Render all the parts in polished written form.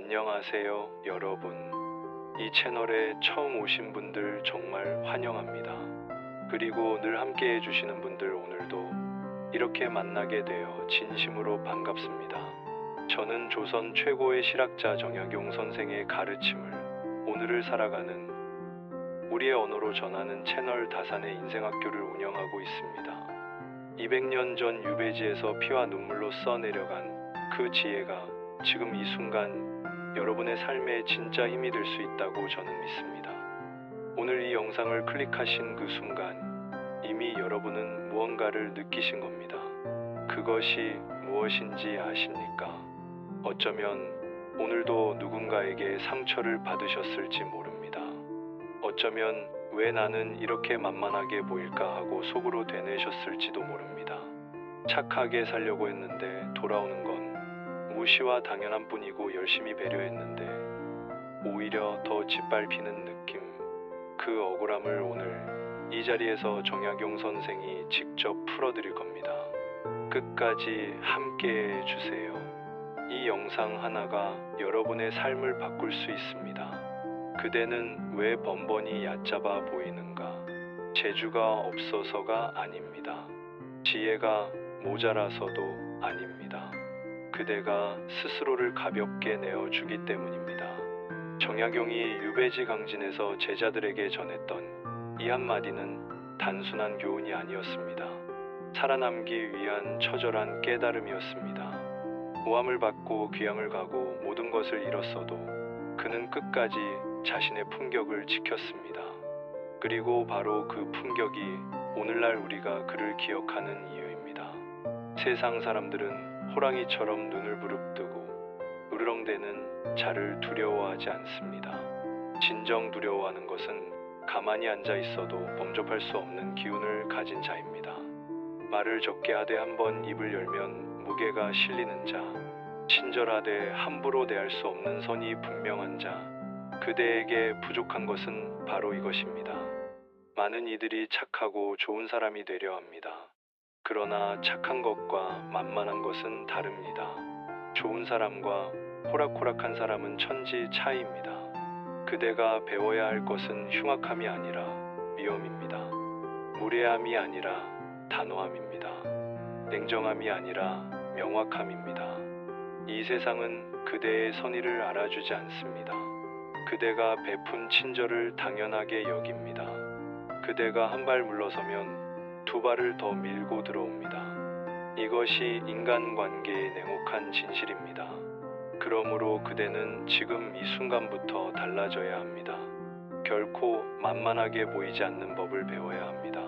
안녕하세요, 여러분. 이 채널에 처음 오신 분들 정말 환영합니다. 그리고 늘 함께 해주시는 분들 오늘도 이렇게 만나게 되어 진심으로 반갑습니다. 저는 조선 최고의 실학자 정약용 선생의 가르침을 오늘을 살아가는 우리의 언어로 전하는 채널 다산의 인생학교를 운영하고 있습니다. 200년 전 유배지에서 피와 눈물로 써내려간 그 지혜가 지금 이 순간 여러분의 삶에 진짜 힘이 될 수 있다고 저는 믿습니다. 오늘 이 영상을 클릭하신 그 순간 이미 여러분은 무언가를 느끼신 겁니다. 그것이 무엇인지 아십니까? 어쩌면 오늘도 누군가에게 상처를 받으셨을지 모릅니다. 어쩌면 왜 나는 이렇게 만만하게 보일까 하고 속으로 되뇌셨을지도 모릅니다. 착하게 살려고 했는데 돌아오는 건 무시와 당연한 뿐이고 열심히 배려했는데 오히려 더 짓밟히는 느낌. 그 억울함을 오늘 이 자리에서 정약용 선생이 직접 풀어드릴 겁니다. 끝까지 함께 해주세요. 이 영상 하나가 여러분의 삶을 바꿀 수 있습니다. 그대는 왜 번번이 얕잡아 보이는가? 재주가 없어서가 아닙니다. 지혜가 모자라서도 아닙니다. 그대가 스스로를 가볍게 내어주기 때문입니다. 정약용이 유배지 강진에서 제자들에게 전했던 이 한마디는 단순한 교훈이 아니었습니다. 살아남기 위한 처절한 깨달음이었습니다. 모함을 받고 귀양을 가고 모든 것을 잃었어도 그는 끝까지 자신의 품격을 지켰습니다. 그리고 바로 그 품격이 오늘날 우리가 그를 기억하는 이유입니다. 세상 사람들은 호랑이처럼 눈을 부릅뜨고 으르렁대는 자를 두려워하지 않습니다. 진정 두려워하는 것은 가만히 앉아 있어도 범접할 수 없는 기운을 가진 자입니다. 말을 적게 하되 한번 입을 열면 무게가 실리는 자, 친절하되 함부로 대할 수 없는 선이 분명한 자, 그대에게 부족한 것은 바로 이것입니다. 많은 이들이 착하고 좋은 사람이 되려 합니다. 그러나 착한 것과 만만한 것은 다릅니다. 좋은 사람과 호락호락한 사람은 천지 차이입니다. 그대가 배워야 할 것은 흉악함이 아니라 위엄입니다. 무례함이 아니라 단호함입니다. 냉정함이 아니라 명확함입니다. 이 세상은 그대의 선의를 알아주지 않습니다. 그대가 베푼 친절을 당연하게 여깁니다. 그대가 한 발 물러서면 두 발을 더 밀고 들어옵니다. 이것이 인간관계의 냉혹한 진실입니다. 그러므로 그대는 지금 이 순간부터 달라져야 합니다. 결코 만만하게 보이지 않는 법을 배워야 합니다.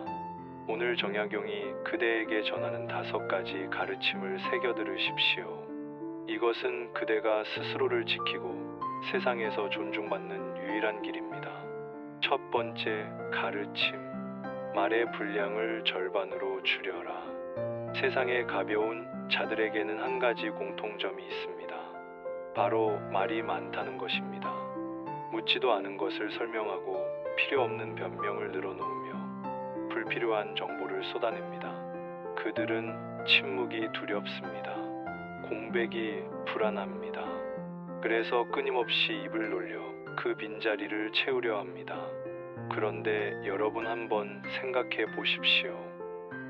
오늘 정약용이 그대에게 전하는 5가지 가르침을 새겨 들으십시오. 이것은 그대가 스스로를 지키고 세상에서 존중받는 유일한 길입니다. 첫 번째 가르침. 말의 분량을 절반으로 줄여라. 세상에 가벼운 자들에게는 한 가지 공통점이 있습니다. 바로 말이 많다는 것입니다. 묻지도 않은 것을 설명하고 필요 없는 변명을 늘어놓으며 불필요한 정보를 쏟아냅니다. 그들은 침묵이 두렵습니다. 공백이 불안합니다. 그래서 끊임없이 입을 놀려 그 빈자리를 채우려 합니다. 그런데 여러분 한번 생각해 보십시오.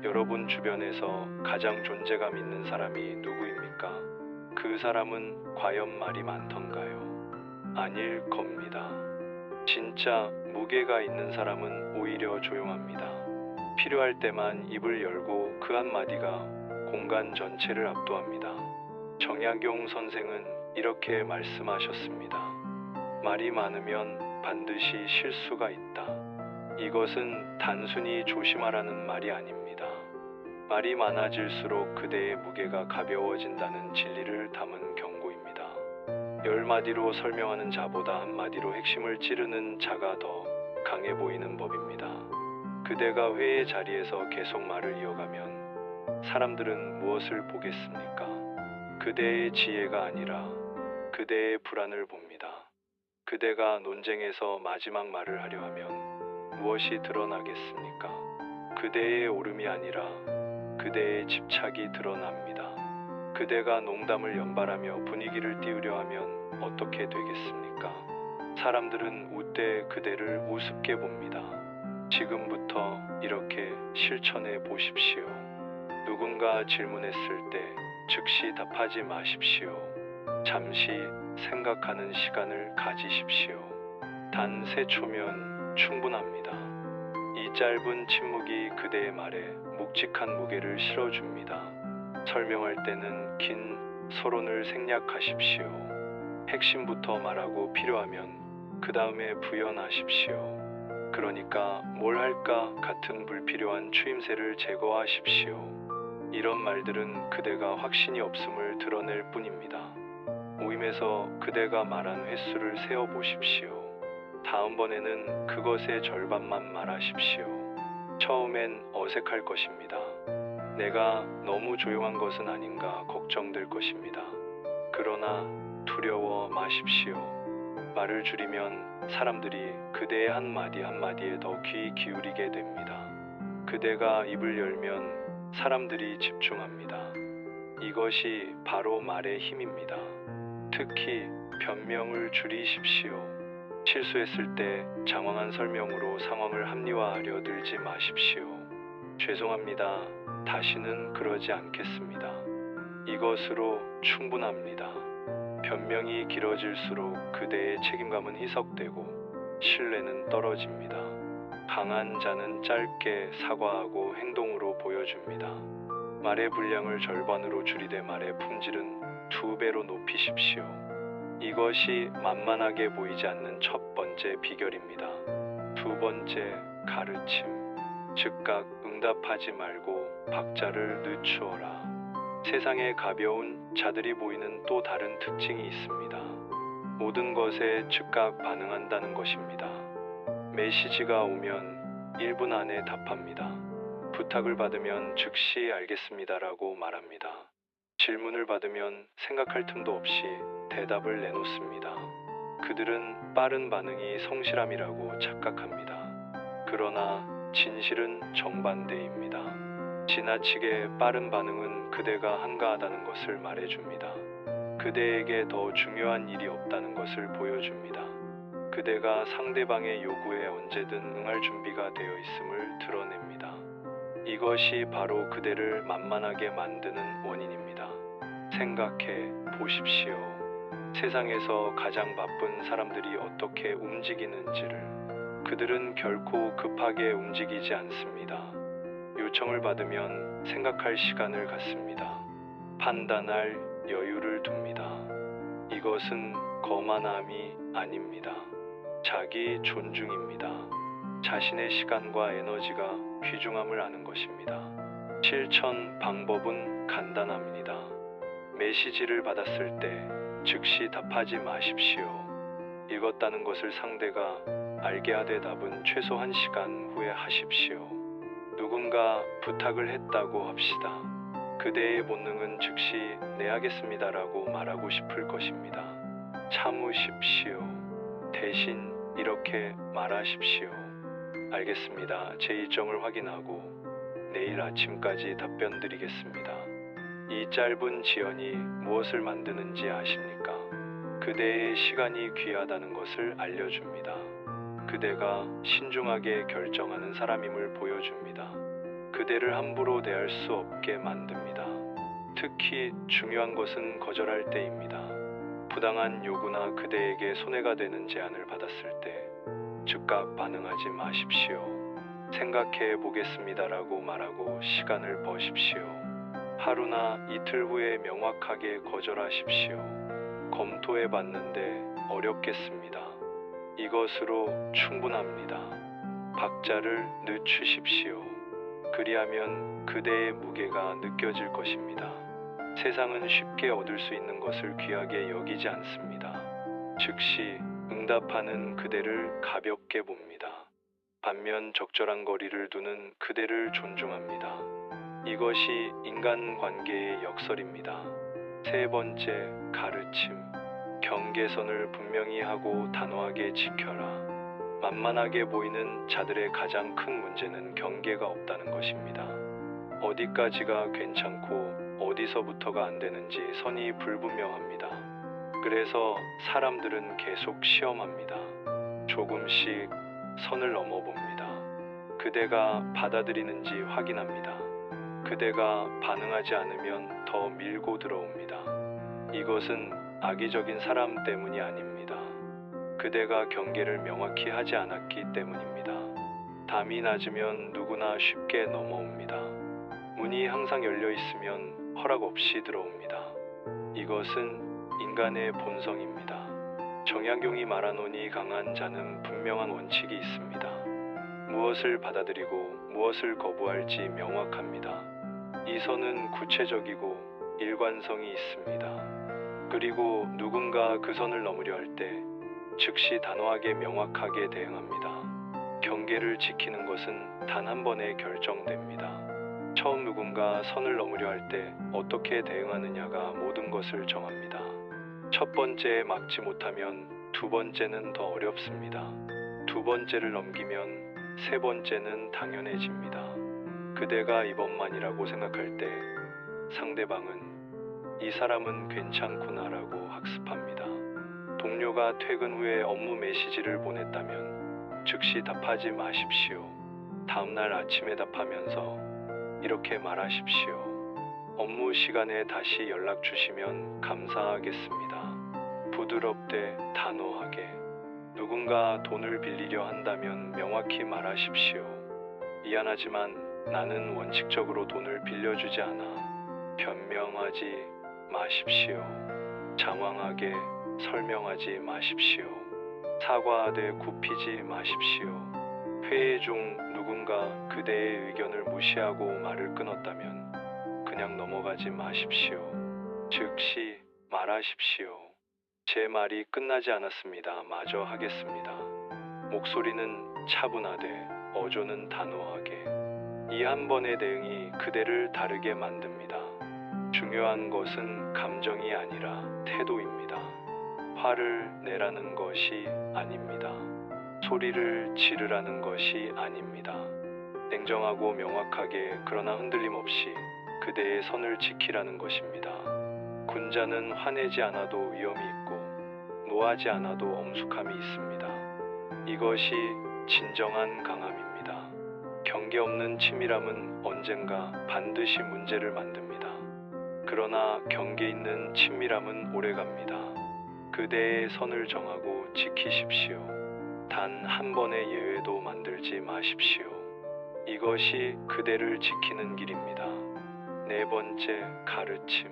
여러분 주변에서 가장 존재감 있는 사람이 누구입니까? 그 사람은 과연 말이 많던가요? 아닐 겁니다. 진짜 무게가 있는 사람은 오히려 조용합니다. 필요할 때만 입을 열고 그 한마디가 공간 전체를 압도합니다. 정약용 선생은 이렇게 말씀하셨습니다. 말이 많으면 반드시 실수가 있다. 이것은 단순히 조심하라는 말이 아닙니다. 말이 많아질수록 그대의 무게가 가벼워진다는 진리를 담은 경고입니다. 10마디로 설명하는 자보다 한마디로 핵심을 찌르는 자가 더 강해 보이는 법입니다. 그대가 회의 자리에서 계속 말을 이어가면 사람들은 무엇을 보겠습니까? 그대의 지혜가 아니라 그대의 불안을 봅니다. 그대가 논쟁에서 마지막 말을 하려 하면 무엇이 드러나겠습니까? 그대의 오름이 아니라 그대의 집착이 드러납니다. 그대가 농담을 연발하며 분위기를 띄우려 하면 어떻게 되겠습니까? 사람들은 웃되 그대를 우습게 봅니다. 지금부터 이렇게 실천해 보십시오. 누군가 질문했을 때 즉시 답하지 마십시오. 잠시 생각하는 시간을 가지십시오. 단 3초면 충분합니다. 이 짧은 침묵이 그대의 말에 묵직한 무게를 실어줍니다. 설명할 때는 긴 서론을 생략하십시오. 핵심부터 말하고 필요하면 그 다음에 부연하십시오. 그러니까 뭘 할까 같은 불필요한 추임새를 제거하십시오. 이런 말들은 그대가 확신이 없음을 드러낼 뿐입니다. 모임에서 그대가 말한 횟수를 세어보십시오. 다음번에는 그것의 절반만 말하십시오. 처음엔 어색할 것입니다. 내가 너무 조용한 것은 아닌가 걱정될 것입니다. 그러나 두려워 마십시오. 말을 줄이면 사람들이 그대의 한마디 한마디에 더 귀 기울이게 됩니다. 그대가 입을 열면 사람들이 집중합니다. 이것이 바로 말의 힘입니다. 특히 변명을 줄이십시오. 실수했을 때 장황한 설명으로 상황을 합리화하려 들지 마십시오. 죄송합니다. 다시는 그러지 않겠습니다. 이것으로 충분합니다. 변명이 길어질수록 그대의 책임감은 희석되고 신뢰는 떨어집니다. 강한 자는 짧게 사과하고 행동으로 보여줍니다. 말의 분량을 절반으로 줄이되 말의 품질은 2배로 높이십시오. 이것이 만만하게 보이지 않는 첫 번째 비결입니다. 두 번째, 가르침. 즉각 응답하지 말고 박자를 늦추어라. 세상에 가벼운 자들이 보이는 또 다른 특징이 있습니다. 모든 것에 즉각 반응한다는 것입니다. 메시지가 오면 1분 안에 답합니다. 부탁을 받으면 즉시 알겠습니다라고 말합니다. 질문을 받으면 생각할 틈도 없이 대답을 내놓습니다. 그들은 빠른 반응이 성실함이라고 착각합니다. 그러나 진실은 정반대입니다. 지나치게 빠른 반응은 그대가 한가하다는 것을 말해줍니다. 그대에게 더 중요한 일이 없다는 것을 보여줍니다. 그대가 상대방의 요구에 언제든 응할 준비가 되어 있음을 드러냅니다. 이것이 바로 그대를 만만하게 만드는 원인입니다. 생각해 보십시오. 세상에서 가장 바쁜 사람들이 어떻게 움직이는지를. 그들은 결코 급하게 움직이지 않습니다. 요청을 받으면 생각할 시간을 갖습니다. 판단할 여유를 둡니다. 이것은 거만함이 아닙니다. 자기 존중입니다. 자신의 시간과 에너지가 귀중함을 아는 것입니다. 실천 방법은 간단합니다. 메시지를 받았을 때 즉시 답하지 마십시오. 읽었다는 것을 상대가 알게 하되 답은 최소 1시간 후에 하십시오. 누군가 부탁을 했다고 합시다. 그대의 본능은 즉시 네 하겠습니다라고 말하고 싶을 것입니다. 참으십시오. 대신 이렇게 말하십시오. 알겠습니다. 제 일정을 확인하고 내일 아침까지 답변 드리겠습니다. 이 짧은 지연이 무엇을 만드는지 아십니까? 그대의 시간이 귀하다는 것을 알려줍니다. 그대가 신중하게 결정하는 사람임을 보여줍니다. 그대를 함부로 대할 수 없게 만듭니다. 특히 중요한 것은 거절할 때입니다. 부당한 요구나 그대에게 손해가 되는 제안을 받았을 때 즉각 반응하지 마십시오. 생각해 보겠습니다라고 말하고 시간을 버십시오. 하루나 이틀 후에 명확하게 거절하십시오. 검토해 봤는데 어렵겠습니다. 이것으로 충분합니다. 박자를 늦추십시오. 그리하면 그대의 무게가 느껴질 것입니다. 세상은 쉽게 얻을 수 있는 것을 귀하게 여기지 않습니다. 즉시 응답하는 그대를 가볍게 봅니다. 반면 적절한 거리를 두는 그대를 존중합니다. 이것이 인간관계의 역설입니다. 세 번째, 가르침. 경계선을 분명히 하고 단호하게 지켜라. 만만하게 보이는 자들의 가장 큰 문제는 경계가 없다는 것입니다. 어디까지가 괜찮고 어디서부터가 안 되는지 선이 불분명합니다. 그래서 사람들은 계속 시험합니다. 조금씩 선을 넘어봅니다. 그대가 받아들이는지 확인합니다. 그대가 반응하지 않으면 더 밀고 들어옵니다. 이것은 악의적인 사람 때문이 아닙니다. 그대가 경계를 명확히 하지 않았기 때문입니다. 담이 낮으면 누구나 쉽게 넘어옵니다. 문이 항상 열려 있으면 허락 없이 들어옵니다. 이것은 인간의 본성입니다. 정약용이 말하노니 강한 자는 분명한 원칙이 있습니다. 무엇을 받아들이고 무엇을 거부할지 명확합니다. 이 선은 구체적이고 일관성이 있습니다. 그리고 누군가 그 선을 넘으려 할 때 즉시 단호하게 명확하게 대응합니다. 경계를 지키는 것은 단 한 번에 결정됩니다. 처음 누군가 선을 넘으려 할 때 어떻게 대응하느냐가 모든 것을 정합니다. 첫 번째에 막지 못하면 두 번째는 더 어렵습니다. 두 번째를 넘기면 세 번째는 당연해집니다. 그대가 이번만이라고 생각할 때 상대방은 이 사람은 괜찮구나라고 학습합니다. 동료가 퇴근 후에 업무 메시지를 보냈다면 즉시 답하지 마십시오. 다음날 아침에 답하면서 이렇게 말하십시오. 업무 시간에 다시 연락 주시면 감사하겠습니다. 부드럽되 단호하게. 누군가 돈을 빌리려 한다면 명확히 말하십시오. 미안하지만 나는 원칙적으로 돈을 빌려주지 않아. 변명하지 마십시오. 장황하게 설명하지 마십시오. 사과하되 굽히지 마십시오. 회의 중 누군가 그대의 의견을 무시하고 말을 끊었다면 그냥 넘어가지 마십시오. 즉시 말하십시오. 제 말이 끝나지 않았습니다. 마저 하겠습니다. 목소리는 차분하되 어조는 단호하게. 이 한 번의 대응이 그대를 다르게 만듭니다. 중요한 것은 감정이 아니라 태도입니다. 화를 내라는 것이 아닙니다. 소리를 지르라는 것이 아닙니다. 냉정하고 명확하게 그러나 흔들림 없이 그대의 선을 지키라는 것입니다. 군자는 화내지 않아도 위험이 있고 노하지 않아도 엄숙함이 있습니다. 이것이 진정한 강함입니다. 경계 없는 치밀함은 언젠가 반드시 문제를 만듭니다. 그러나 경계 있는 친밀함은 오래갑니다. 그대의 선을 정하고 지키십시오. 단 한 번의 예외도 만들지 마십시오. 이것이 그대를 지키는 길입니다. 네 번째, 가르침.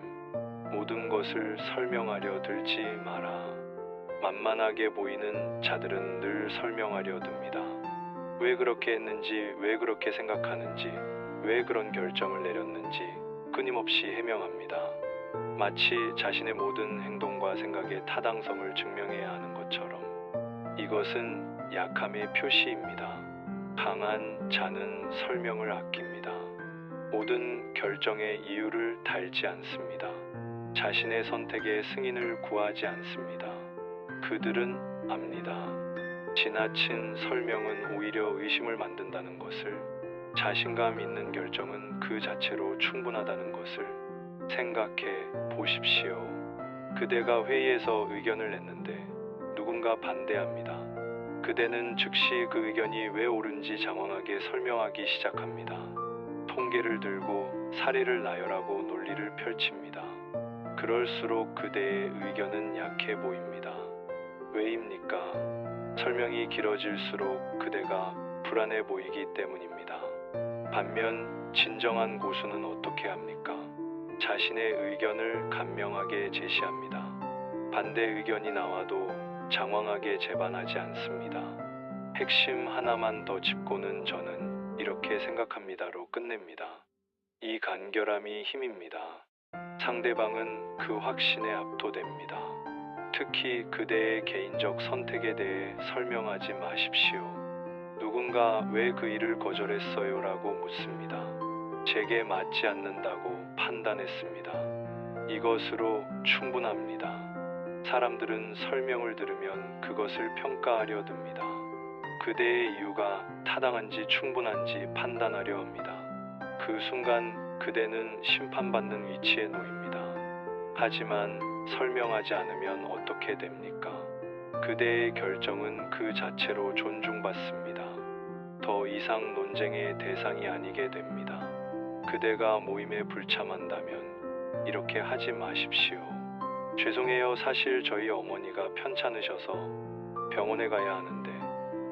모든 것을 설명하려 들지 마라. 만만하게 보이는 자들은 늘 설명하려 듭니다. 왜 그렇게 했는지, 왜 그렇게 생각하는지, 왜 그런 결정을 내렸는지 끊임없이 해명합니다. 마치 자신의 모든 행동과 생각의 타당성을 증명해야 하는 것처럼. 이것은 약함의 표시입니다. 강한 자는 설명을 아낍니다. 모든 결정의 이유를 달지 않습니다. 자신의 선택에 승인을 구하지 않습니다. 그들은 압니다. 지나친 설명은 오히려 의심을 만든다는 것을, 자신감 있는 결정은 그 자체로 충분하다는 것을 생각해 보십시오. 그대가 회의에서 의견을 냈는데 누군가 반대합니다. 그대는 즉시 그 의견이 왜 옳은지 장황하게 설명하기 시작합니다. 통계를 들고 사례를 나열하고 논리를 펼칩니다. 그럴수록 그대의 의견은 약해 보입니다. 왜입니까? 설명이 길어질수록 그대가 불안해 보이기 때문입니다. 반면 진정한 고수는 어떻게 합니까? 자신의 의견을 간명하게 제시합니다. 반대 의견이 나와도 장황하게 재반하지 않습니다. 핵심 하나만 더 짚고는 저는 이렇게 생각합니다로 끝냅니다. 이 간결함이 힘입니다. 상대방은 그 확신에 압도됩니다. 특히 그대의 개인적 선택에 대해 설명하지 마십시오. 누군가 왜 그 일을 거절했어요? 라고 묻습니다. 제게 맞지 않는다고 판단했습니다. 이것으로 충분합니다. 사람들은 설명을 들으면 그것을 평가하려 듭니다. 그대의 이유가 타당한지 충분한지 판단하려 합니다. 그 순간 그대는 심판받는 위치에 놓입니다. 하지만 설명하지 않으면 어떻게 됩니까? 그대의 결정은 그 자체로 존중받습니다. 더 이상 논쟁의 대상이 아니게 됩니다. 그대가 모임에 불참한다면 이렇게 하지 마십시오. 죄송해요. 사실 저희 어머니가 편찮으셔서 병원에 가야 하는데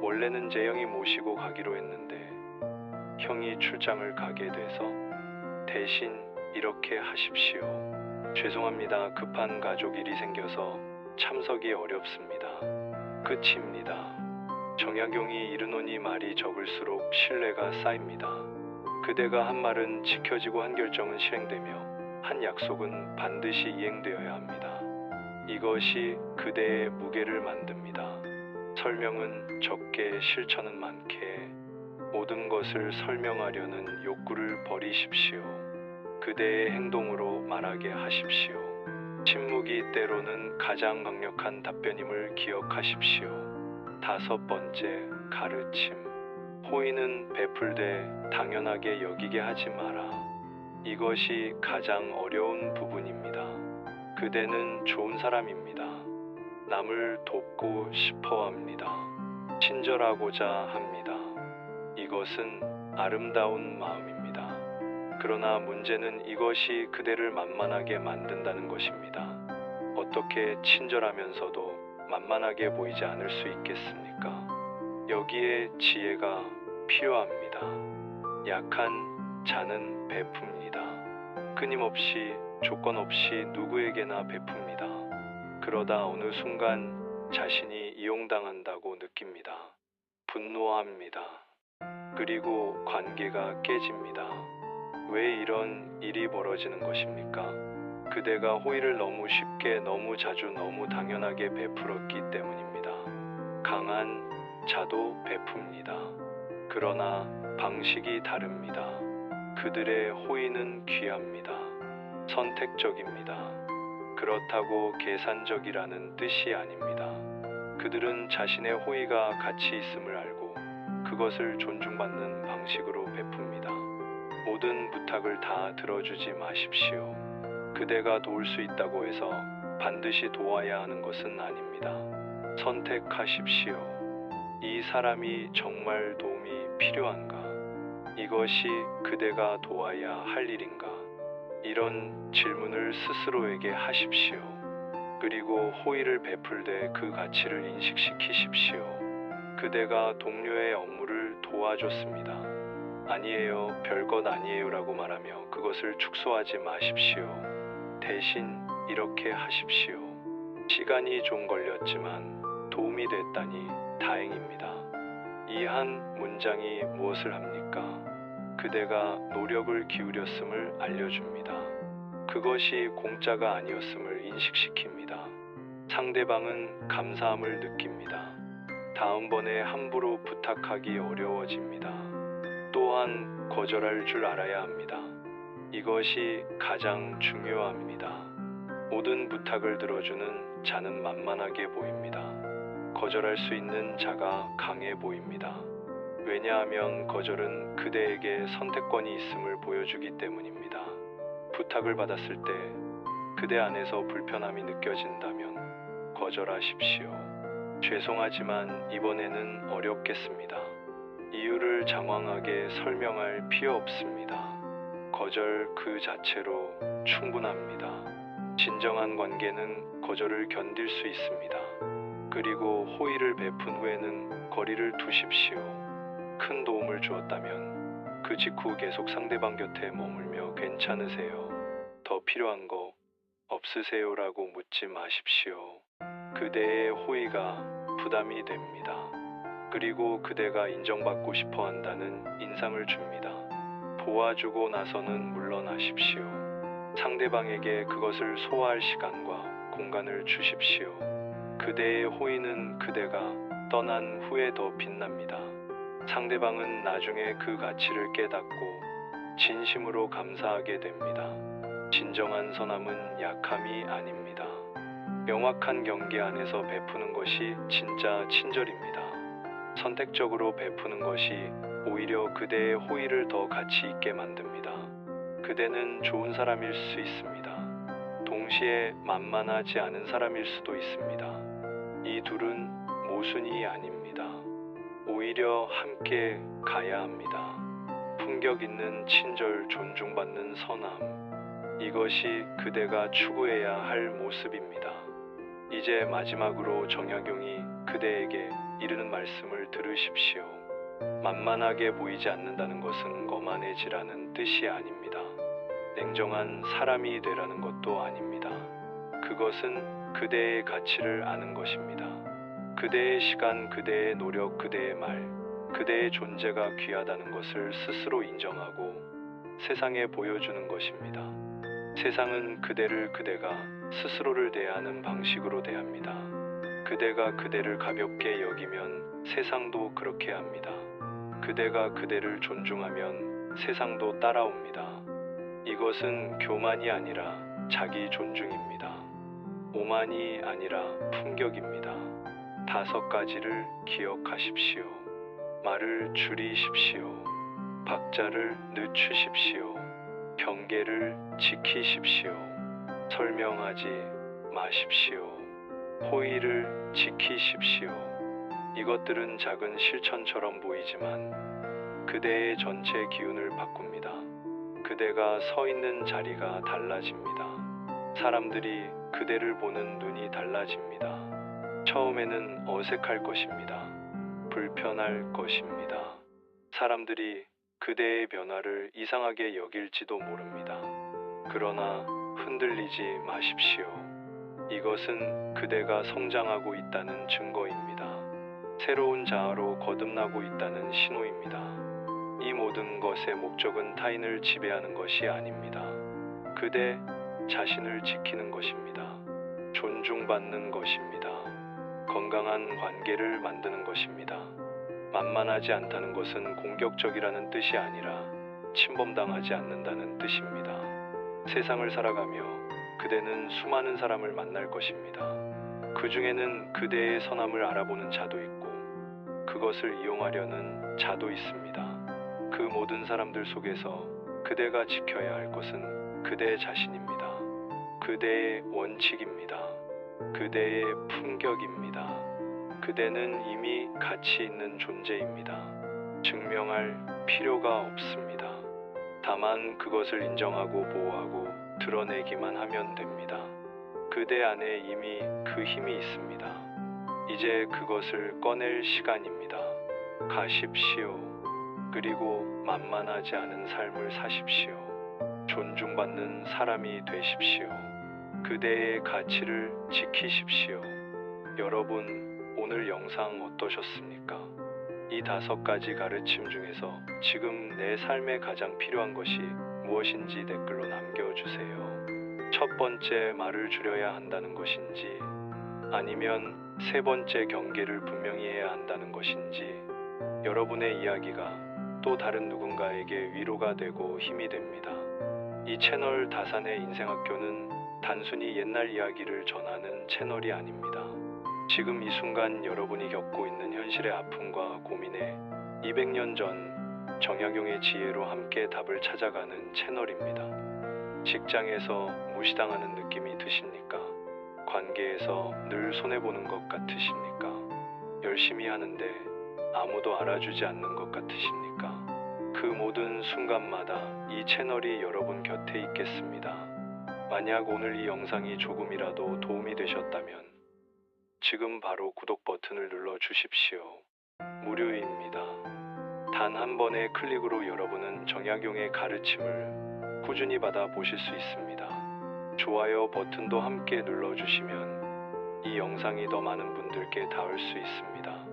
원래는 제 형이 모시고 가기로 했는데 형이 출장을 가게 돼서 대신 이렇게 하십시오. 죄송합니다. 급한 가족 일이 생겨서 참석이 어렵습니다. 끝입니다. 정약용이 이르노니 말이 적을수록 신뢰가 쌓입니다. 그대가 한 말은 지켜지고 한 결정은 실행되며 한 약속은 반드시 이행되어야 합니다. 이것이 그대의 무게를 만듭니다. 설명은 적게 실천은 많게 모든 것을 설명하려는 욕구를 버리십시오. 그대의 행동으로 말하게 하십시오. 침묵이 때로는 가장 강력한 답변임을 기억하십시오. 5번째, 가르침. 호의는 베풀되 당연하게 여기게 하지 마라. 이것이 가장 어려운 부분입니다. 그대는 좋은 사람입니다. 남을 돕고 싶어 합니다. 친절하고자 합니다. 이것은 아름다운 마음입니다. 그러나 문제는 이것이 그대를 만만하게 만든다는 것입니다. 어떻게 친절하면서도 만만하게 보이지 않을 수 있겠습니까? 여기에 지혜가 필요합니다. 약한 자는 베풉니다. 끊임없이 조건 없이 누구에게나 베풉니다. 그러다 어느 순간 자신이 이용당한다고 느낍니다. 분노합니다. 그리고 관계가 깨집니다. 왜 이런 일이 벌어지는 것입니까? 그대가 호의를 너무 쉽게, 너무 자주, 너무 당연하게 베풀었기 때문입니다. 강한 자도 베풉니다. 그러나 방식이 다릅니다. 그들의 호의는 귀합니다. 선택적입니다. 그렇다고 계산적이라는 뜻이 아닙니다. 그들은 자신의 호의가 가치 있음을 알고 그것을 존중받는 방식으로 베풉니다. 모든 부탁을 다 들어주지 마십시오. 그대가 도울 수 있다고 해서 반드시 도와야 하는 것은 아닙니다. 선택하십시오. 이 사람이 정말 도움이 필요한가? 이것이 그대가 도와야 할 일인가? 이런 질문을 스스로에게 하십시오. 그리고 호의를 베풀되 그 가치를 인식시키십시오. 그대가 동료의 업무를 도와줬습니다. 아니에요, 별것 아니에요라고 말하며 그것을 축소하지 마십시오. 대신 이렇게 하십시오. 시간이 좀 걸렸지만 도움이 됐다니 다행입니다. 이 한 문장이 무엇을 합니까? 그대가 노력을 기울였음을 알려줍니다. 그것이 공짜가 아니었음을 인식시킵니다. 상대방은 감사함을 느낍니다. 다음번에 함부로 부탁하기 어려워집니다. 또한 거절할 줄 알아야 합니다. 이것이 가장 중요합니다. 모든 부탁을 들어주는 자는 만만하게 보입니다. 거절할 수 있는 자가 강해 보입니다. 왜냐하면 거절은 그대에게 선택권이 있음을 보여주기 때문입니다. 부탁을 받았을 때 그대 안에서 불편함이 느껴진다면 거절하십시오. 죄송하지만 이번에는 어렵겠습니다. 이유를 장황하게 설명할 필요 없습니다. 거절 그 자체로 충분합니다. 진정한 관계는 거절을 견딜 수 있습니다. 그리고 호의를 베푼 후에는 거리를 두십시오. 큰 도움을 주었다면 그 직후 계속 상대방 곁에 머물며 괜찮으세요? 더 필요한 거 없으세요? 라고 묻지 마십시오. 그대의 호의가 부담이 됩니다. 그리고 그대가 인정받고 싶어 한다는 인상을 줍니다. 도와주고 나서는 물러나십시오. 상대방에게 그것을 소화할 시간과 공간을 주십시오. 그대의 호의는 그대가 떠난 후에 더 빛납니다. 상대방은 나중에 그 가치를 깨닫고 진심으로 감사하게 됩니다. 진정한 선함은 약함이 아닙니다. 명확한 경계 안에서 베푸는 것이 진짜 친절입니다. 선택적으로 베푸는 것이 오히려 그대의 호의를 더 가치 있게 만듭니다. 그대는 좋은 사람일 수 있습니다. 동시에 만만하지 않은 사람일 수도 있습니다. 이 둘은 모순이 아닙니다. 오히려 함께 가야 합니다. 품격 있는 친절, 존중받는 선함. 이것이 그대가 추구해야 할 모습입니다. 이제 마지막으로 정약용이 그대에게 이르는 말씀을 들으십시오. 만만하게 보이지 않는다는 것은 거만해지라는 뜻이 아닙니다. 냉정한 사람이 되라는 것도 아닙니다. 그것은 그대의 가치를 아는 것입니다. 그대의 시간, 그대의 노력, 그대의 말, 그대의 존재가 귀하다는 것을 스스로 인정하고 세상에 보여주는 것입니다. 세상은 그대를 그대가 스스로를 대하는 방식으로 대합니다. 그대가 그대를 가볍게 여기면 세상도 그렇게 합니다. 그대가 그대를 존중하면 세상도 따라옵니다. 이것은 교만이 아니라 자기 존중입니다. 오만이 아니라 품격입니다. 5가지를 기억하십시오. 말을 줄이십시오. 박자를 늦추십시오. 경계를 지키십시오. 설명하지 마십시오. 호의를 지키십시오. 이것들은 작은 실천처럼 보이지만 그대의 전체 기운을 바꿉니다. 그대가 서 있는 자리가 달라집니다. 사람들이 그대를 보는 눈이 달라집니다. 처음에는 어색할 것입니다. 불편할 것입니다. 사람들이 그대의 변화를 이상하게 여길지도 모릅니다. 그러나 흔들리지 마십시오. 이것은 그대가 성장하고 있다는 증거입니다. 새로운 자아로 거듭나고 있다는 신호입니다. 이 모든 것의 목적은 타인을 지배하는 것이 아닙니다. 그대 자신을 지키는 것입니다. 존중받는 것입니다. 건강한 관계를 만드는 것입니다. 만만하지 않다는 것은 공격적이라는 뜻이 아니라 침범당하지 않는다는 뜻입니다. 세상을 살아가며 그대는 수많은 사람을 만날 것입니다. 그 중에는 그대의 선함을 알아보는 자도 있고 그것을 이용하려는 자도 있습니다. 그 모든 사람들 속에서 그대가 지켜야 할 것은 그대 자신입니다. 그대의 원칙입니다. 그대의 품격입니다. 그대는 이미 가치 있는 존재입니다. 증명할 필요가 없습니다. 다만 그것을 인정하고 보호하고 드러내기만 하면 됩니다. 그대 안에 이미 그 힘이 있습니다. 이제 그것을 꺼낼 시간입니다. 가십시오. 그리고 만만하지 않은 삶을 사십시오. 존중받는 사람이 되십시오. 그대의 가치를 지키십시오. 여러분, 오늘 영상 어떠셨습니까? 이 5가지 가르침 중에서 지금 내 삶에 가장 필요한 것이 무엇인지 댓글로 남겨주세요. 첫 번째, 말을 줄여야 한다는 것인지, 아니면 3번째, 경계를 분명히 해야 한다는 것인지, 여러분의 이야기가 또 다른 누군가에게 위로가 되고 힘이 됩니다. 이 채널 다산의 인생학교는 단순히 옛날 이야기를 전하는 채널이 아닙니다. 지금 이 순간 여러분이 겪고 있는 현실의 아픔과 고민에 200년 전 정약용의 지혜로 함께 답을 찾아가는 채널입니다. 직장에서 무시당하는 느낌이 드십니까? 관계에서 늘 손해보는 것 같으십니까? 열심히 하는데 아무도 알아주지 않는 것 같으십니까? 그 모든 순간마다 이 채널이 여러분 곁에 있겠습니다. 만약 오늘 이 영상이 조금이라도 도움이 되셨다면 지금 바로 구독 버튼을 눌러 주십시오. 무료입니다. 단 한 번의 클릭으로 여러분은 정약용의 가르침을 꾸준히 받아 보실 수 있습니다. 좋아요 버튼도 함께 눌러주시면 이 영상이 더 많은 분들께 닿을 수 있습니다.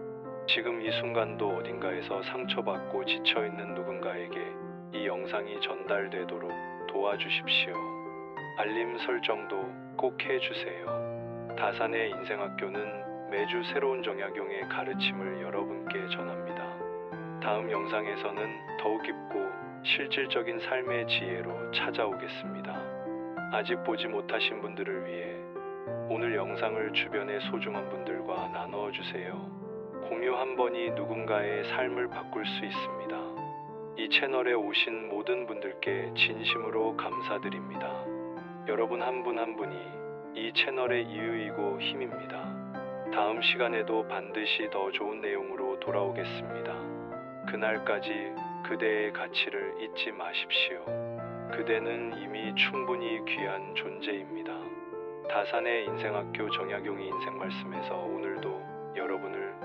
지금 이 순간도 어딘가에서 상처받고 지쳐있는 누군가에게 이 영상이 전달되도록 도와주십시오. 알림 설정도 꼭 해주세요. 다산의 인생학교는 매주 새로운 정약용의 가르침을 여러분께 전합니다. 다음 영상에서는 더욱 깊고 실질적인 삶의 지혜로 찾아오겠습니다. 아직 보지 못하신 분들을 위해 오늘 영상을 주변의 소중한 분들과 나누어 주세요. 공유 한 번이 누군가의 삶을 바꿀 수 있습니다. 이 채널에 오신 모든 분들께 진심으로 감사드립니다. 여러분 한 분 한 분이 이 채널의 이유이고 힘입니다. 다음 시간에도 반드시 더 좋은 내용으로 돌아오겠습니다. 그날까지 그대의 가치를 잊지 마십시오. 그대는 이미 충분히 귀한 존재입니다. 다산의 인생학교 정약용의 인생 말씀에서 오늘도 여러분을